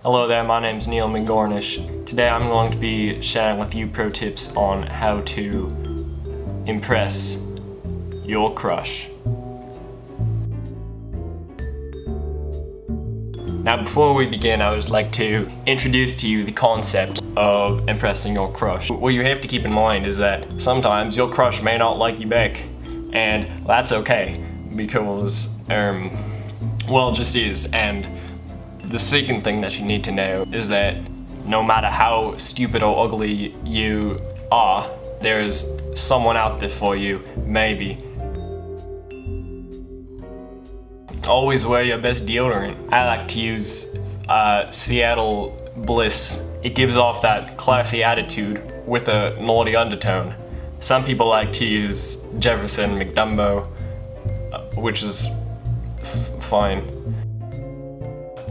Hello there, my name's Neil McGornish. Today I'm going to be sharing a few pro tips on how to impress your crush. Now before we begin, I would like to introduce to you the concept of impressing your crush. What you have to keep in mind is that sometimes your crush may not like you back, and that's okay, because, well, it just is. And the second thing that you need to know is that no matter how stupid or ugly you are, there's someone out there for you, maybe. Always wear your best deodorant. I like to use Seattle Bliss. It gives off that classy attitude with a naughty undertone. Some people like to use Jefferson McDumbo, which is fine.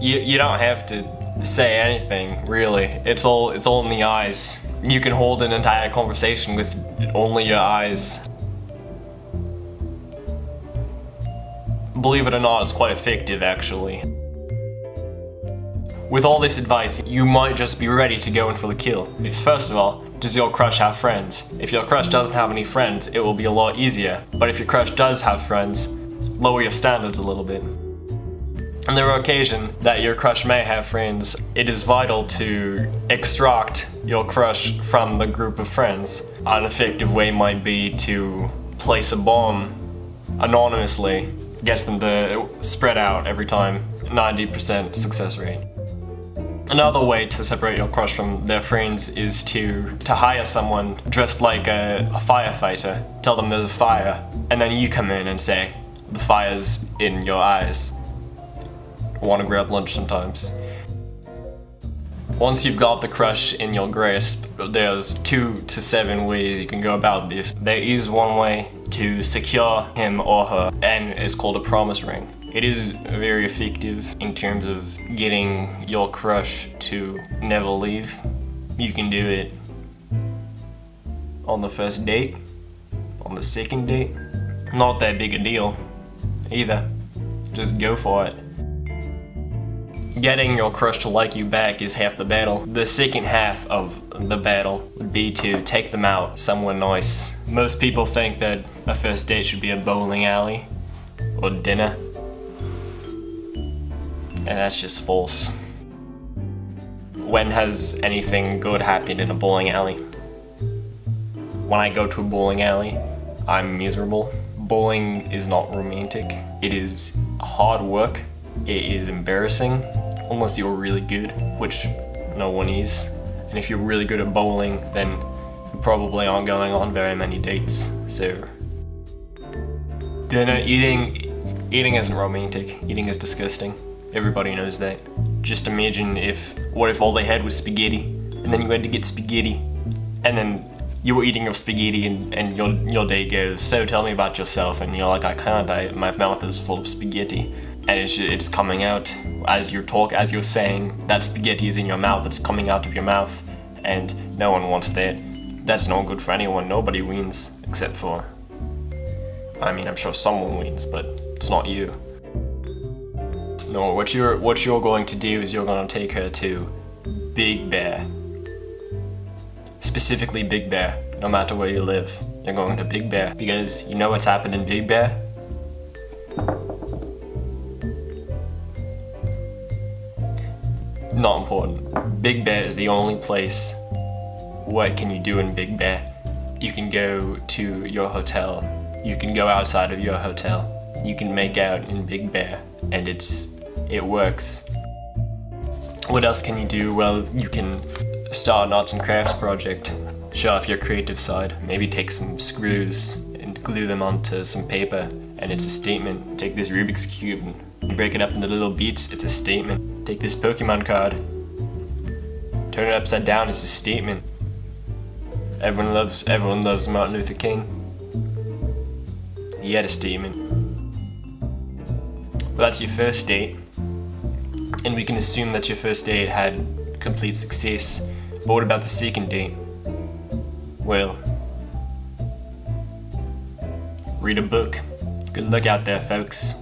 You don't have to say anything, really. It's all in the eyes. You can hold an entire conversation with only your eyes. Believe it or not, it's quite effective, actually. With all this advice, you might just be ready to go in for the kill. Because first of all, does your crush have friends? If your crush doesn't have any friends, it will be a lot easier. But if your crush does have friends, lower your standards a little bit. On the rare occasion that your crush may have friends, it is vital to extract your crush from the group of friends. An effective way might be to place a bomb anonymously, gets them to spread out every time, 90% success rate. Another way to separate your crush from their friends is to hire someone dressed like a firefighter, tell them there's a fire, and then you come in and say, the fire's in your eyes. Want to grab lunch sometimes. Once you've got the crush in your grasp, there's 2 to 7 ways you can go about this. There is one way to secure him or her, and it's called a promise ring. It is very effective in terms of getting your crush to never leave. You can do it on the first date, on the second date. Not that big a deal either. Just go for it. Getting your crush to like you back is half the battle. The second half of the battle would be to take them out somewhere nice. Most people think that a first date should be a bowling alley or dinner, and that's just false. When has anything good happened in a bowling alley? When I go to a bowling alley, I'm miserable. Bowling is not romantic. It is hard work. It is embarrassing, unless you're really good, which no one is. And if you're really good at bowling, then you probably aren't going on very many dates. So, dinner, eating isn't romantic. Eating is disgusting. Everybody knows that. Just imagine what if all they had was spaghetti, and then you had to get spaghetti, and then you were eating your spaghetti and your date goes, so tell me about yourself, and you're like, I can't, my mouth is full of spaghetti. And it's coming out as you're saying that spaghetti is in your mouth, it's coming out of your mouth, and no one wants that. That's not good for anyone. Nobody wins, except for, I'm sure someone wins, but it's not you. No, what you're going to do is you're going to take her to Big Bear. Specifically Big Bear, no matter where you live. You're going to Big Bear, because you know what's happened in Big Bear? Not important. Big Bear is the only place. What can you do in Big Bear? You can go to your hotel. You can go outside of your hotel. You can make out in Big Bear, and it works. What else can you do? Well, you can start an arts and crafts project. Show off your creative side. Maybe take some screws and glue them onto some paper, and it's a statement. Take this Rubik's Cube and break it up into little beats, it's a statement. Take this Pokemon card, turn it upside down, it's a statement. Everyone loves Martin Luther King. He had a statement. Well, that's your first date, and we can assume that your first date had complete success. But what about the second date? Well, read a book. Good luck out there, folks.